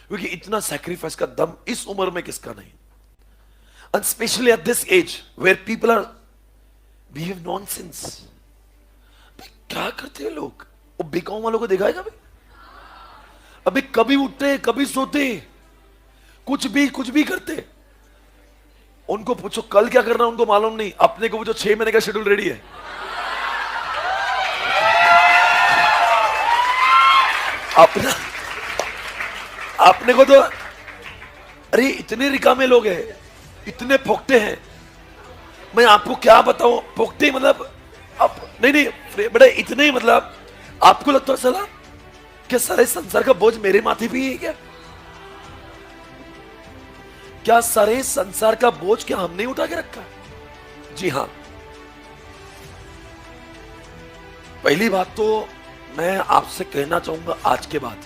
क्योंकि इतना सैक्रिफाइस का दम इस उम्र में किसका नहीं, and specially at this age where people are behave nonsense. क्या करते हैं लोग? वो बीकॉम वालों को देखा है कभी? अभी कभी उठते कभी सोते, कुछ भी करते। उनको पूछो कल क्या करना, उनको मालूम नहीं। अपने को पूछो 6 महीने का शेड्यूल रेडी है। अपना अपने को तो, अरे इतने रिकामे लोग हैं, इतने फोकते हैं, मैं आपको क्या बताऊं। फोकते मतलब अब नहीं बड़े इतने, मतलब आपको लगता है सला क्या सारे संसार का बोझ मेरे माथे पे ही है क्या? क्या सारे संसार का बोझ क्या हमने उठा के रखा? जी हां। पहली बात तो मैं आपसे कहना चाहूंगा, आज के बाद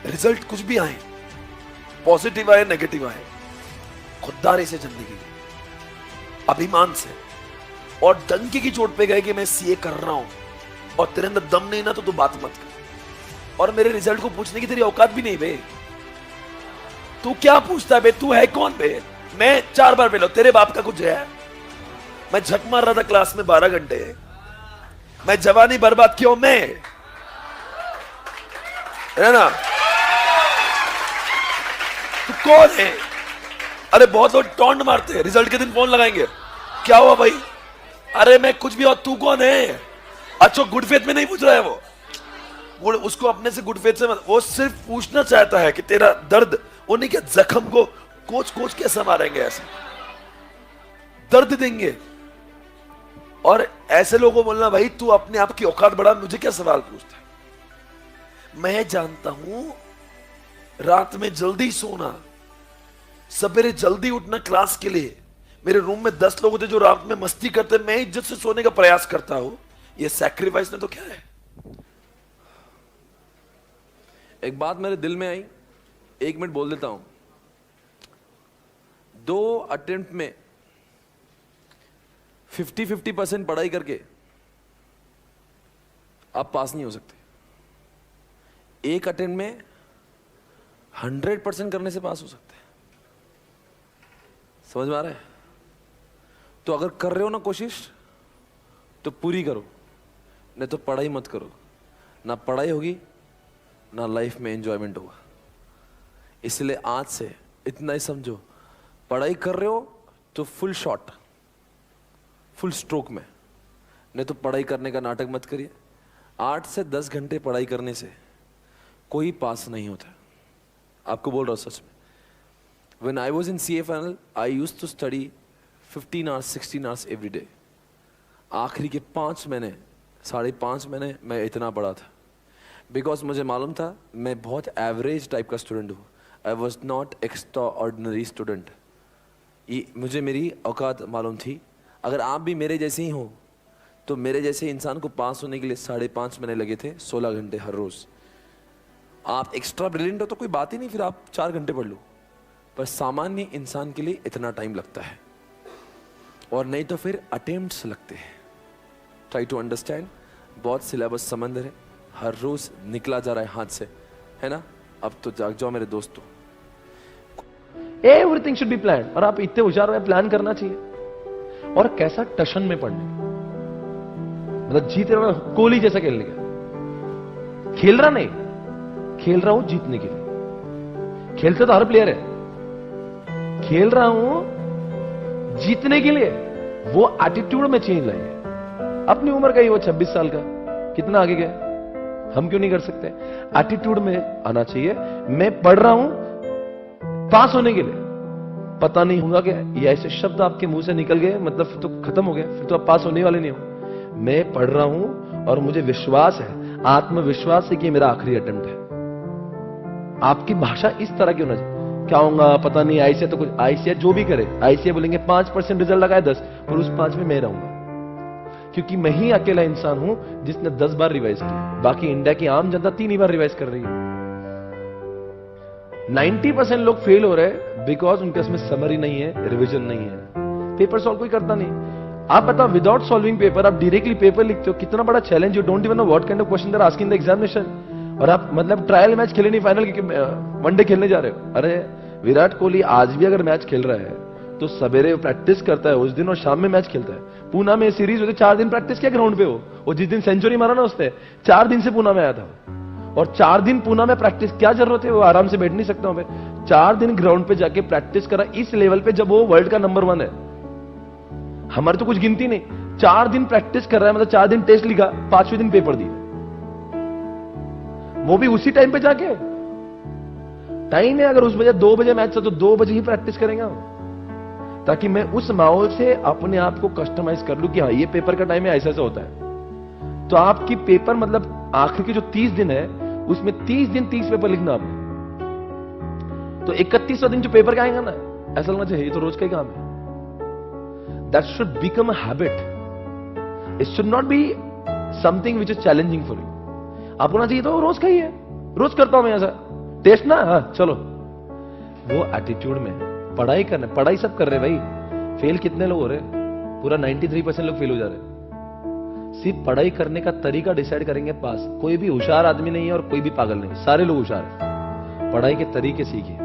रिजल्ट कुछ भी आए, पॉजिटिव आए नेगेटिव आए, खुददारी से जिंदगी, अभिमान से, और डंके की चोट पे गए कि मैं सीए कर रहा हूं और तेरे अंदर दम नहीं ना तो तू बात मत कर। और मेरे रिजल्ट को पूछने की तेरी औकात भी नहीं बे। तू क्या पूछता है बे? तू है कौन बे? मैं 4 बार फेल, तेरे बाप का कुछ है? मैं झक मार रहा था क्लास में 12 घंटे, मैं जवानी बर्बाद क्यों? मैं है ना? तू कौन है? अरे बहुत लोग टॉन्ट मारते हैं, रिजल्ट के दिन फोन लगाएंगे, क्या हुआ भाई? अरे मैं कुछ भी, और तू कौन है? अच्छा गुड फेथ में नहीं पूछ रहा है वो उसको अपने से गुड फेथ से वो सिर्फ पूछना चाहता है कि तेरा दर्द, उन्हीं के जख्म को कोच कैसे मारेंगे, ऐसे दर्द देंगे। और ऐसे लोगों को बोलना भाई तू अपने आप की औकात बढ़ा, मुझे क्या सवाल पूछता है? मैं जानता हूं रात में जल्दी सोना, सवेरे जल्दी उठना क्लास के लिए। मेरे रूम में 10 लोग थे जो रात में मस्ती करते, मैं इज्जत से सोने का प्रयास करता हूं। ये सैक्रिफाइस ने तो क्या है? एक बात मेरे दिल में आई, 1 मिनट बोल देता हूं। 2 अटेम्प्ट में 50-50% पढ़ाई करके आप पास नहीं हो सकते। 1 अटेम्प्ट में 100% करने से पास हो सकते हैं। समझ में आ रहा है? तो अगर कर रहे हो ना कोशिश, तो पूरी करो, नहीं तो पढ़ाई मत करो। ना पढ़ाई होगी ना लाइफ में एंजॉयमेंट होगा। इसलिए आज से इतना ही समझो, पढ़ाई कर रहे हो तो फुल शॉट, फुल स्ट्रोक में, नहीं तो पढ़ाई करने का नाटक मत करिए। 8 से 10 घंटे पढ़ाई करने से कोई पास नहीं होता। आपको बोल रहा हूँ सच में। When I was in CA final, I used to study 15 hours, 16 hours every day. आखिरी के 5 महीने, 5.5 महीने मैं इतना पढ़ा था, बिकॉज मुझे मालूम था मैं बहुत एवरेज टाइप का स्टूडेंट हूँ। I was not extra ordinary student. ये मुझे मेरी औकात मालूम थी। अगर आप भी मेरे जैसे ही हो तो मेरे जैसे इंसान को पास होने के लिए 5.5 महीने लगे थे, 16 घंटे हर रोज। आप एक्स्ट्रा ब्रिलियंट हो तो कोई बात ही नहीं, फिर आप 4 घंटे पढ़ लो, पर सामान्य इंसान के लिए इतना टाइम लगता है, और नहीं तो फिर अटेम्प्ट्स लगते हैं। ट्राई टू अंडरस्टैंड, बहुत सिलेबस समंदर है, हर रोज निकला जा रहा है हाथ से, है ना? अब तो जाग जाओ मेरे दोस्तों। Everything should be plan. और आप इतने होशियार में प्लान करना चाहिए। और कैसा टशन में पढ़ने, मतलब जीत रहा हूं कोहली जैसा खेलने का, खेल रहा नहीं, खेल रहा हूं जीतने के लिए। खेलते तो हर प्लेयर है, खेल रहा हूं जीतने के लिए। वो एटीट्यूड में चेंज लाइए। अपनी उम्र का ही वो 26 साल का, कितना आगे गया, हम क्यों नहीं कर सकते? एटीट्यूड में आना चाहिए। मैं पढ़ रहा हूं पास होने के लिए, पता नहीं होगा क्या। ये ऐसे शब्द आपके मुंह से निकल गए, मतलब फिर तो खत्म हो गया, फिर तो आप पास होने वाले नहीं हो। मैं पढ़ रहा हूं और मुझे विश्वास है, आत्मविश्वास है कि मेरा आखिरी अटेम्प्ट है। आपकी भाषा इस तरह की होना चाहिए। क्या होगा पता नहीं, आईसीए तो कुछ, आईसीए जो भी करे, आईसीए बोलेंगे 5% रिजल्ट लगाए 10, और उस 5 में मैं रहूंगा, क्योंकि मैं ही अकेला इंसान हूं जिसने 10 बार रिवाइज किया। बाकी इंडिया की आम जनता 3 ही बार रिवाइज कर रही है। 90% लोग फेल हो रहे हैं बिकॉज उनके उसमें समरी नहीं है, रिविजन नहीं है, पेपर सॉल्व कोई करता नहीं। आप बताओ, विदाउट सॉल्विंग पेपर आप डायरेक्टली पेपर लिखते हो, कितना बड़ा challenge. You don't even know what kind of question they are asking the examination. और आप मतलब ट्रायल मैच खेले नहीं, फाइनल वनडे खेलने जा रहे हो। अरे विराट कोहली आज भी अगर मैच खेल रहा है तो सवेरे प्रैक्टिस करता है उस दिन और शाम में मैच खेलता है। पूना में सीरीज होती 4 दिन प्रैक्टिस किया ग्राउंड पे वो जिस दिन सेंचुरी मारा ना उसने 4 दिन से पूना में आया था और 4 दिन पूना में प्रैक्टिस, क्या जरूरत है, वो आराम से बैठ नहीं सकता हूं मैं। 4 दिन ग्राउंड पे जाके प्रैक्टिस करा इस लेवल पे जब वो वर्ल्ड का नंबर 1 है। हमारे तो कुछ गिनती नहीं, 4 दिन प्रैक्टिस कर रहा है, मतलब 4 दिन टेस्ट लिखा, 5वें दिन पेपर दिए, वो भी उसी टाइम पे जाके। टाइम है अगर उस बजे 2 बजे मैच था तो 2 बजे ही प्रैक्टिस करेंगे हम, ताकि मैं उस माहौल से अपने आप को कस्टमाइज कर लूं कि हाँ ये पेपर का टाइम है, ऐसा ऐसा होता है। तो आपकी पेपर मतलब आखिर के जो 30 दिन है उसमें 30 दिन 30 पेपर लिखना आपने। तो 31वां दिन जो पेपर का आएगा ना, ऐसा लगना चाहिए ये तो रोज का ही काम है। That should become a habit, it should not be something which is challenging for you. आपको ना चाहिए तो रोज का ही है, रोज करता हूं मैं ऐसा टेस्ट ना, हाँ चलो। वो एटीट्यूड में पढ़ाई करना, पढ़ाई सब कर रहे भाई, फेल कितने लोग हो रहे, पूरा 93% लोग फेल हो जा रहे। सिर्फ पढ़ाई करने का तरीका डिसाइड करेंगे पास। कोई भी होशियार आदमी नहीं है और कोई भी पागल नहीं है, सारे लोग होशियार है। पढ़ाई के तरीके सीखिए,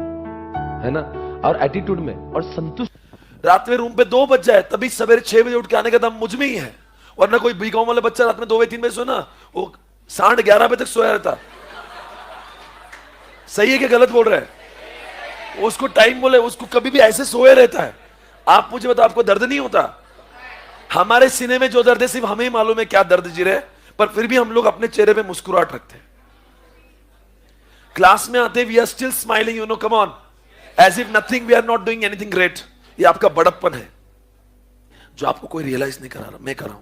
है ना, और एटीट्यूड में और संतुष्ट। रात में रूम पे 2 बज जाए तभी सवेरे 6 बजे उठ के आने का दम मुझ में ही है, वरना कोई बीकॉम वाला बच्चा रात में 2 बजे 3 बजे सोना, वो 11:30 बजे तक सोया रहता। सही है कि गलत बोल रहे हैं? उसको टाइम बोले, उसको कभी भी ऐसे सोए रहता है। आप मुझे बताओ, आपको दर्द नहीं होता? हमारे सीने में जो दर्द है सिर्फ हमें ही मालूम है क्या दर्द जी रहे, पर फिर भी हम लोग अपने चेहरे पे मुस्कुराहट रखते हैं। क्लास में आते we are still smiling, you know, come on, as if nothing, we are not doing anything great. ये आपका बड़प्पन है जो आपको कोई रियलाइज नहीं करा रहा, मैं कर रहा हूं,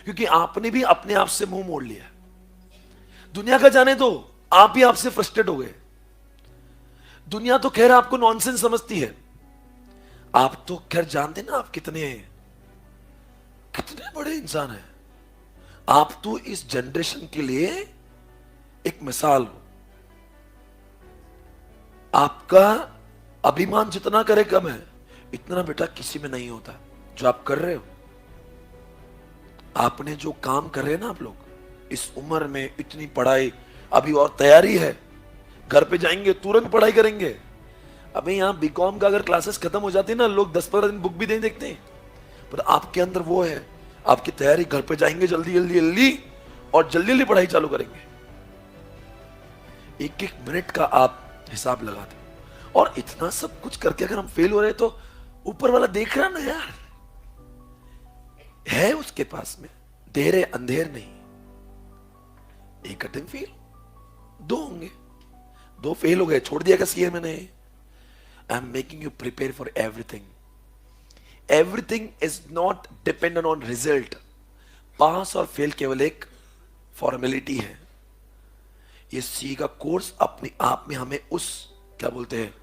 क्योंकि आपने भी अपने आप से मुंह मोड़ लिया। दुनिया का जाने दो, आप ही आपसे फ्रस्ट्रेट हो गए। दुनिया तो खैर आपको नॉनसेंस समझती है, आप तो खैर जानते ना आप कितने बड़े इंसान हैं। आप तो इस जनरेशन के लिए एक मिसाल हो। आपका अभिमान जितना करे कम है, इतना बेटा किसी में नहीं होता जो आप कर रहे हो। आपने जो काम कर रहे हैं ना आप लोग इस उम्र में, इतनी पढ़ाई, अभी और तैयारी है, घर पे जाएंगे तुरंत पढ़ाई करेंगे। अभी यहां बीकॉम का अगर क्लासेस खत्म हो जाती है ना, लोग 10-15 दिन बुक भी नहीं देखते हैं, पर आपके अंदर वो है, आपकी तैयारी, घर पे जाएंगे जल्दी जल्दी जल्दी और जल्दी जल्दी पढ़ाई चालू करेंगे। एक एक मिनट का आप हिसाब लगाते, और इतना सब कुछ करके अगर हम फेल हो रहे तो ऊपर वाला देख रहा ना यार, है उसके पास में, देर है अंधेर नहीं। एक अटेम्प्ट फेल, 2 होंगे, 2 फेल हो गए, छोड़ दिया क्या सीए मैंने? I am making you prepare for everything. Everything is not dependent on result. Pass और फेल केवल एक फॉर्मेलिटी है। ये सी का कोर्स अपने आप में हमें उस क्या बोलते हैं,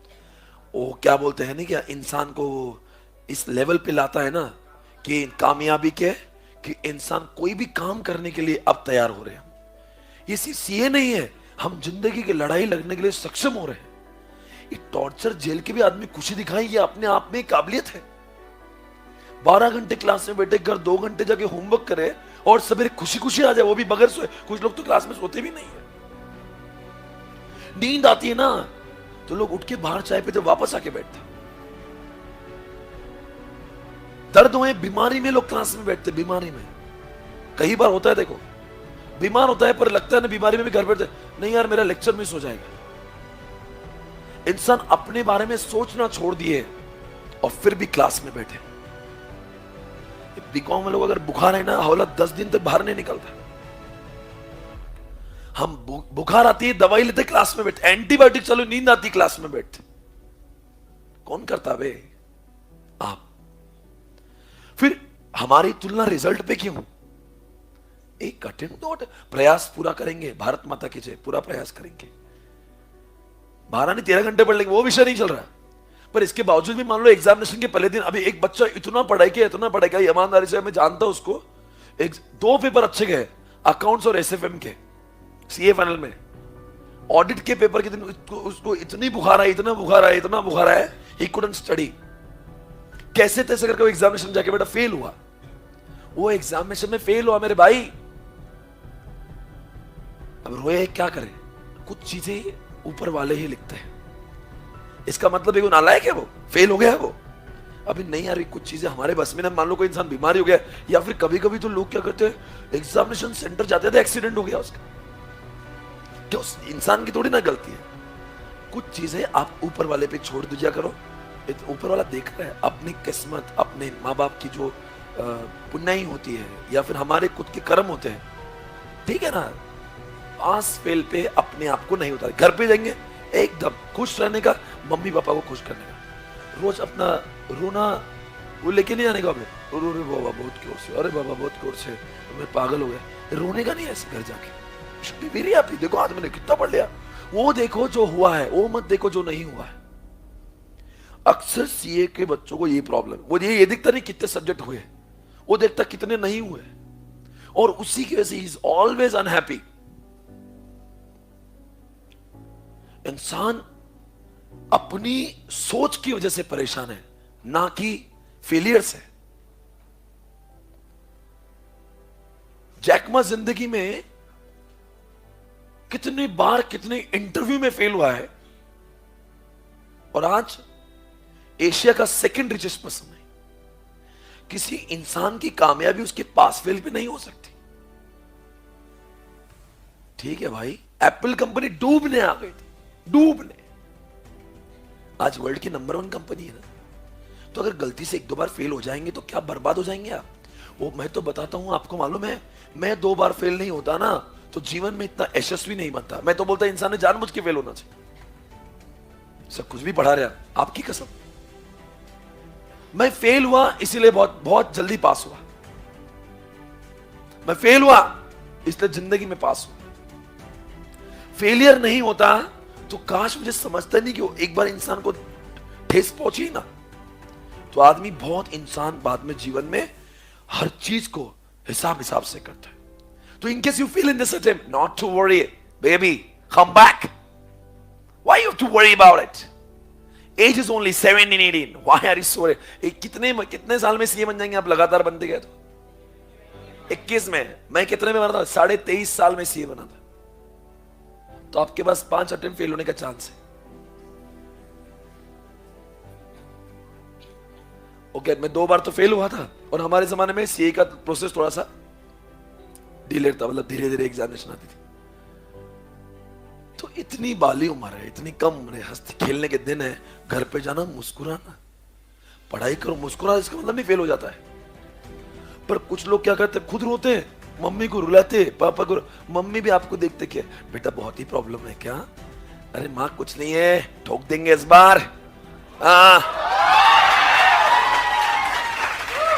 वो क्या बोलते हैं ना, क्या इंसान को इस लेवल पे लाता है ना कि कामयाबी के, कि इंसान कोई भी काम करने के लिए अब तैयार हो रहे हैं। ये सिर्फ सीए नहीं है, हम जिंदगी की लड़ाई लड़ने के लिए सक्षम हो रहे हैं। ये टॉर्चर झेल के भी आदमी खुशी दिखाए, ये अपने आप में काबिलियत है। 12 घंटे क्लास में बैठे, घर 2 घंटे जाके होमवर्क करे और सवेरे खुशी खुशी आ जाए, वो भी बगैर सोए। कुछ लोग तो क्लास में सोते भी नहीं है। नींद आती है ना तो लोग उठ के बाहर चाय पे जब वापस आके बैठते। दर्द हुए बीमारी में लोग क्लास में बैठते, बीमारी में कई बार होता है, देखो बीमार होता है पर लगता है ना बीमारी में भी घर बैठते, नहीं यार मेरा लेक्चर मिस हो जाएगा। इंसान अपने बारे में सोचना छोड़ दिए और फिर भी क्लास में बैठे। बीकॉम में लोग अगर बुखार है ना, हौला 10 दिन तक बाहर नहीं निकलता। हम बुखार आती है दवाई लेते क्लास में बैठे, एंटीबायोटिक चलो नींद आती क्लास में बैठे। कौन करता बे? आप। फिर हमारी तुलना रिजल्ट पे क्यों? एक अटेम्प्ट, प्रयास पूरा करेंगे, भारत माता की जय, पूरा प्रयास करेंगे। 12 नहीं 13 घंटे पढ़ लेंगे, वो विषय नहीं चल रहा। पर इसके बावजूद भी मान लो एग्जामिनेशन के पहले दिन, अभी एक बच्चा इतना पढ़ाई किया, ईमानदारी से मैं जानता हूं उसको, 2 पेपर अच्छे गए, अकाउंट्स और एसएफएम के, सीए फाइनल में। ऑडिट के पेपर के दिन उसको इतनी बुखार आई, इतना बुखार आया, ही कुडंट स्टडी। कैसे तैसे करके वो एग्जामिनेशन जाके बेटा फेल हुआ। वो एग्जामिनेशन में फेल हुआ मेरे भाई, अब रोए क्या करे? कुछ चीजें ऊपर वाले ही लिखते हैं। इसका मतलब है वो नालायक है, वो फेल हो गया है वो। अभी नहीं यार, कुछ चीजें हमारे बस में ना। मान लो कोई इंसान बीमारी हो गया, या फिर कभी कभी तो लोग क्या करते हैं, एग्जामिनेशन सेंटर जाते थे, एक्सीडेंट हो गया उसका, क्या उस इंसान की थोड़ी ना गलती है। कुछ चीजें आप ऊपर वाले पे छोड़ दिया करो। ऊपर वाला देख रहा है, अपनी किस्मत, अपने माँ बाप की जो पुण्याई होती है, या फिर हमारे खुद के कर्म होते हैं, ठीक है ना। पास फेल पे अपने आप को नहीं उतारे। घर पे जाएंगे एकदम खुश रहने का, मम्मी पापा को खुश करने का। रोज अपना रोना वो लेके नहीं आने का, रो रे बाबा बहुत जोर से, अरे बाबा बहुत जोर से, मैं पागल हो गया, रोने का नहीं है। ऐसे घर जाके मेरी आप ही देखो, आज मैंने कितना पढ़ लिया, वो देखो जो हुआ है, वो मत देखो जो नहीं हुआ है। अक्सर सीए के बच्चों को ये प्रॉब्लम, वो ये दिखता नहीं कितने सब्जेक्ट हुए, वो देखता कितने नहीं हुए, और उसी की वजह से ही इज ऑलवेज अनहैप्पी। इंसान अपनी सोच की वजह से परेशान है, ना कि फेलियर से। जैक मा जिंदगी में कितनी बार कितने इंटरव्यू में फेल हुआ है, और आज एशिया का सेकंड रिचेस्ट पर्सन है। किसी इंसान की कामयाबी उसके पास फेल पे नहीं हो सकती। ठीक है भाई, एप्पल कंपनी डूबने आ गई थी, डूबने। आज वर्ल्ड की नंबर 1 कंपनी है ना। तो अगर गलती से 1-2 बार फेल हो जाएंगे तो क्या बर्बाद हो जाएंगे आप? वो मैं तो बताता हूं, आपको मालूम है, मैं 2 बार फेल नहीं होता ना तो जीवन में इतना यशस्वी नहीं बनता। मैं तो बोलता इंसान ने जानबूझ के फेल होना चाहिए। सब कुछ भी पढ़ा रहा, आपकी कसम। मैं फेल हुआ इसीलिए बहुत जल्दी पास हुआ। मैं फेल हुआ इसलिए जिंदगी में पास हुआ। फेलियर नहीं होता तो काश मुझे समझता नहीं कि एक बार इंसान को ठेस पहुंची ना, तो आदमी बहुत इंसान बाद में जीवन में हर चीज को हिसाब से करता है। तो in case you feel in this attempt, not to worry, baby, come back. Why you have to worry about it? Age is only 17, 18. Why are you so worried? कितने साल में सीए बन जाएंगे आप लगातार बनते गए तो? 21 में, मैं कितने में बना था? 23.5 साल में सीए बना था। तो आपके पास 5 अटेम्प्ट फेल होने का चांस है। ओके, मैं 2 बार तो फेल हुआ था, और हमारे जमाने में सीए का प्रोसेस थोड़ा सा डिलेड था, मतलब धीरे धीरे एग्जामिनेशन आती थी। तो इतनी बाली उम्र है, इतनी कम उम्र है, हंसते खेलने के दिन है, घर पे जाना मुस्कुराना, पढ़ाई करो मुस्कुरा, इसका मतलब नहीं फेल हो जाता है। पर कुछ लोग क्या करते, खुद रोते हैं, मम्मी को रुलाते, पापा को। मम्मी भी आपको देखते क्या, बेटा बहुत ही प्रॉब्लम है क्या? अरे माँ कुछ नहीं है, ठोक देंगे इस बार।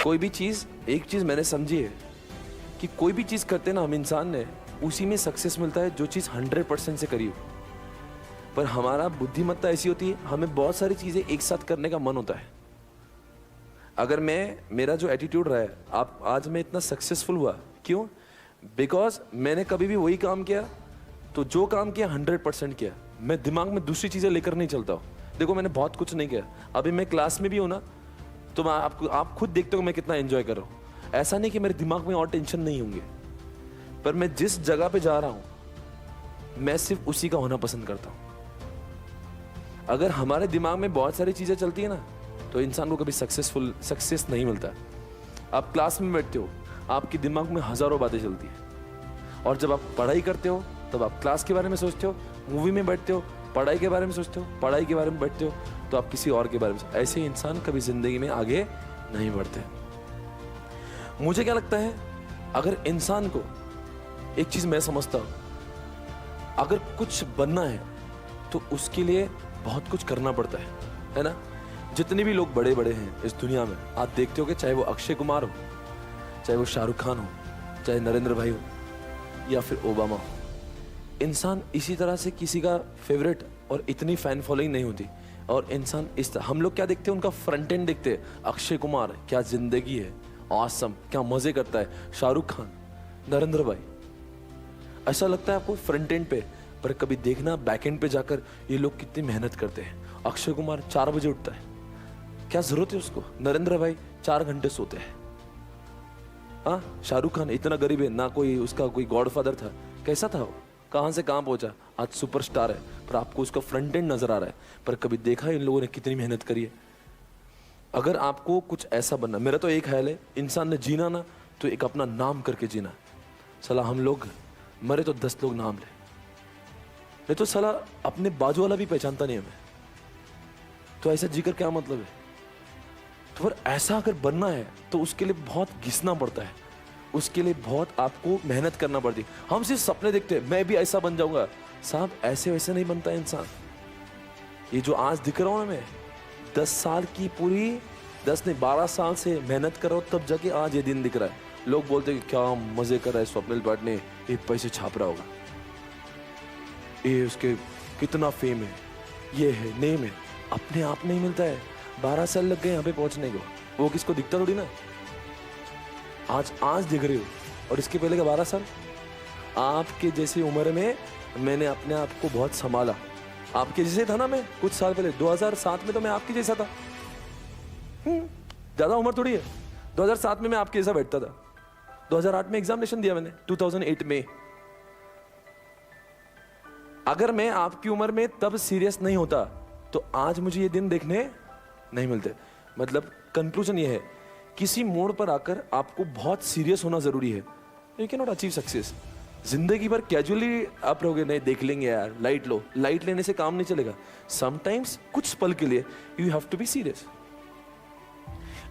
कोई भी चीज, एक चीज मैंने समझी है कि कोई भी चीज करते ना हम इंसान ने, उसी में सक्सेस मिलता है जो चीज 100% से करी हो। पर हमारा बुद्धिमत्ता ऐसी होती है, हमें बहुत सारी चीजें एक साथ करने का मन होता है। अगर मेरा जो एटीट्यूड रहा है, आप आज मैं इतना सक्सेसफुल हुआ क्यों? बिकॉज मैंने कभी भी वही काम किया, तो जो काम किया 100% किया। मैं दिमाग में दूसरी चीजें लेकर नहीं चलता हूँ। देखो मैंने बहुत कुछ नहीं किया, अभी मैं क्लास में भी हूँ ना, तो मैं आप खुद देखते हो मैं कितना एंजॉय कर रहा हूँ। ऐसा नहीं कि मेरे दिमाग में और टेंशन नहीं होंगे, पर मैं जिस जगह पे जा रहा हूँ मैं सिर्फ उसी का होना पसंद करता हूँ। अगर हमारे दिमाग में बहुत सारी चीजें चलती है ना, तो इंसान को कभी सक्सेस नहीं मिलता। आप क्लास में बैठते हो, आपके दिमाग में हजारों बातें चलती है, और जब आप पढ़ाई करते हो तब आप क्लास के बारे में सोचते हो, मूवी में बैठते हो पढ़ाई के बारे में सोचते हो, पढ़ाई के बारे में बैठते हो तो आप किसी और के बारे में। ऐसे इंसान कभी जिंदगी में आगे नहीं बढ़ते। मुझे क्या लगता है, अगर इंसान को एक चीज मैं समझता हूं, अगर कुछ बनना है तो उसके लिए बहुत कुछ करना पड़ता है ना। जितने भी लोग बड़े बड़े हैं इस दुनिया में, आप देखते हो कि चाहे वो अक्षय कुमार हो, चाहे वो शाहरुख खान हो, चाहे नरेंद्र भाई हो, या फिर ओबामा हो, इंसान इसी तरह से किसी का फेवरेट और इतनी फैन फॉलोइंग नहीं होती। और इंसान हम लोग क्या देखते हैं, उनका फ्रंट एंड देखते हैं। अक्षय कुमार क्या जिंदगी है, ऑसम, क्या मजे करता है। शाहरुख खान, नरेंद्र भाई, ऐसा लगता है आपको फ्रंट एंड पे, पर कभी देखना बैक एंड पे जाकर ये लोग कितनी मेहनत करते हैं। अक्षय कुमार 4 बजे उठता है, क्या जरूरत है उसको। नरेंद्र भाई 4 घंटे सोते हैं। हाँ, शाहरुख खान इतना गरीब है ना, कोई उसका कोई गॉडफादर था, कैसा था वो, कहाँ से कहाँ पहुंचा, आज सुपरस्टार है, पर आपको उसका फ्रंट एंड नजर आ रहा है, पर कभी देखा है इन लोगों ने कितनी मेहनत करी है। अगर आपको कुछ ऐसा बनना, मेरा तो एक ख्याल है, इंसान ने जीना ना तो एक अपना नाम करके जीना। साला हम लोग मरे तो 10 लोग नाम ले, नहीं तो साला अपने बाजू वाला भी पहचानता नहीं हमें, तो ऐसा जीकर क्या मतलब है। तो पर ऐसा अगर बनना है तो उसके लिए बहुत घिसना पड़ता है, उसके लिए बहुत आपको मेहनत करना पड़ती है। हम सिर्फ सपने देखते हैं, मैं भी ऐसा बन जाऊंगा। साहब ऐसे वैसे नहीं बनता है इंसान। ये जो आज दिख रहा हूं ना मैं, 10 साल की पूरी 10 नहीं 12 साल से मेहनत कर रहा हूं, तब जाके आज ये दिन दिख रहा है। लोग बोलते हैं कि क्या मजे कर रहा है स्वप्निल भट्ट ने, ये पैसे छाप रहा होगा, ये उसके कितना फेम है, ये है नेम है। अपने आप नहीं मिलता है, 12 साल लग गए यहाँ पे पहुंचने को, वो किसको दिखता थोड़ी ना। आज दिख रहे हो, और इसके पहले का 12 साल आपके जैसी उम्र में मैंने अपने आप को बहुत संभाला। आपके जैसे था ना मैं कुछ साल पहले, 2007 में तो मैं आपके जैसा था। ज्यादा उम्र थोड़ी है, 2007 में मैं आपके जैसा बैठता था। 2008 में एग्जामिनेशन दिया मैंने, 2008 में। अगर मैं आपकी उम्र में तब सीरियस नहीं होता तो आज मुझे ये दिन देखने नहीं मिलते। मतलब कंक्लूजन ये है, किसी मोड़ पर आकर आपको बहुत सीरियस होना जरूरी है। You can not achieve success. जिंदगी भर कैजुअली आप रहोगे, नहीं देख लेंगे यार, लाइट लो, लाइट लेने से काम नहीं चलेगा। समटाइम्स कुछ पल के लिए you have to be serious.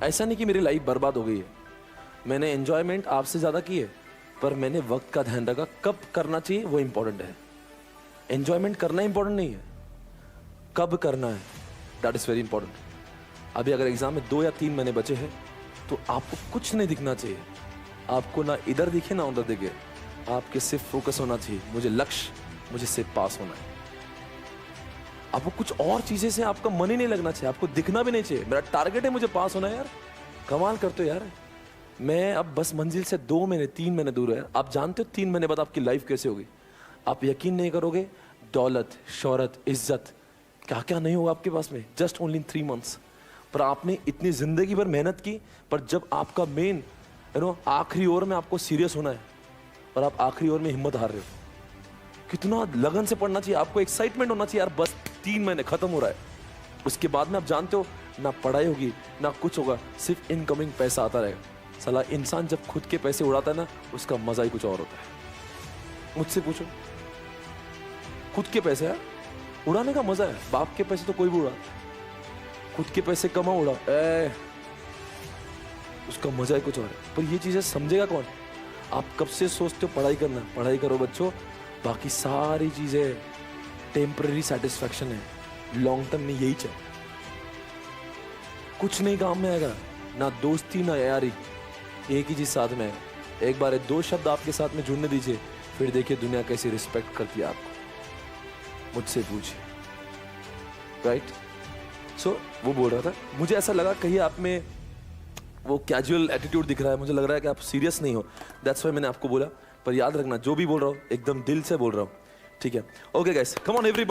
ऐसा नहीं कि मेरी लाइफ बर्बाद हो गई है, मैंने एंजॉयमेंट आपसे ज्यादा की है, पर मैंने वक्त का ध्यान रखा, कब करना चाहिए वो इंपॉर्टेंट है। एंजॉयमेंट करना इंपॉर्टेंट नहीं है, कब करना है दैट इज वेरी इंपॉर्टेंट। अभी अगर एग्जाम में 2 या 3 महीने बचे हैं तो आपको कुछ नहीं दिखना चाहिए, आपको ना इधर दिखे ना उधर दिखे, आपके सिर्फ फोकस होना चाहिए, मुझे लक्ष्य, मुझे सिर्फ पास होना है। आपको कुछ और चीजें से आपका मन ही नहीं लगना चाहिए, आपको दिखना भी नहीं चाहिए, मेरा टारगेट है मुझे पास होना है। यार कमाल करते हो यार, मैं अब बस मंजिल से 2 महीने 3 महीने दूर है। आप जानते हो 3 महीने बाद आपकी लाइफ कैसे होगी, आप यकीन नहीं करोगे। दौलत, शोहरत, इज्जत, क्या क्या नहीं होगा आपके पास में, जस्ट ओनली इन 3 मंथ्स। पर आपने इतनी जिंदगी भर मेहनत की, पर जब आपका मेन आखिरी ओवर में आपको सीरियस होना है और आप आखिरी ओवर में हिम्मत हार रहे हो, कितना लगन से पढ़ना चाहिए, आपको एक्साइटमेंट होना चाहिए। यार बस 3 महीने खत्म हो रहा है, उसके बाद में आप जानते हो ना पढ़ाई होगी ना कुछ होगा, सिर्फ इनकमिंग पैसा आता रहेगा। साला इंसान जब खुद के पैसे उड़ाता है ना, उसका मजा ही कुछ और होता है। मुझसे पूछो, खुद के पैसे यार उड़ाने का मजा है, बाप के पैसे तो कोई भी उड़ा, खुद के पैसे कमा उड़ा, उसका मजा ही कुछ और है। पर ये चीजें समझेगा कौन। आप कब से सोचते हो पढ़ाई करना, पढ़ाई करो बच्चों, बाकी सारी चीजें टेम्पररी सेटिस्फैक्शन है, लॉन्ग टर्म में यही चाहिए। कुछ नहीं काम में आएगा, ना दोस्ती ना यारी, एक ही चीज साथ में है। एक बार 2 शब्द आपके साथ में जुड़ने दीजिए, फिर देखिए दुनिया कैसी रिस्पेक्ट करती है आपको। मुझसे पूछिए, राइट। सो वो बोल रहा था, मुझे ऐसा लगा कहीं आप में वो कैजुअल एटीट्यूड दिख रहा है, मुझे लग रहा है कि आप सीरियस नहीं हो, दैट्स व्हाई मैंने आपको बोला। पर याद रखना, जो भी बोल रहा हूँ एकदम दिल से बोल रहा हूँ, ठीक है। Okay guys, come on everybody.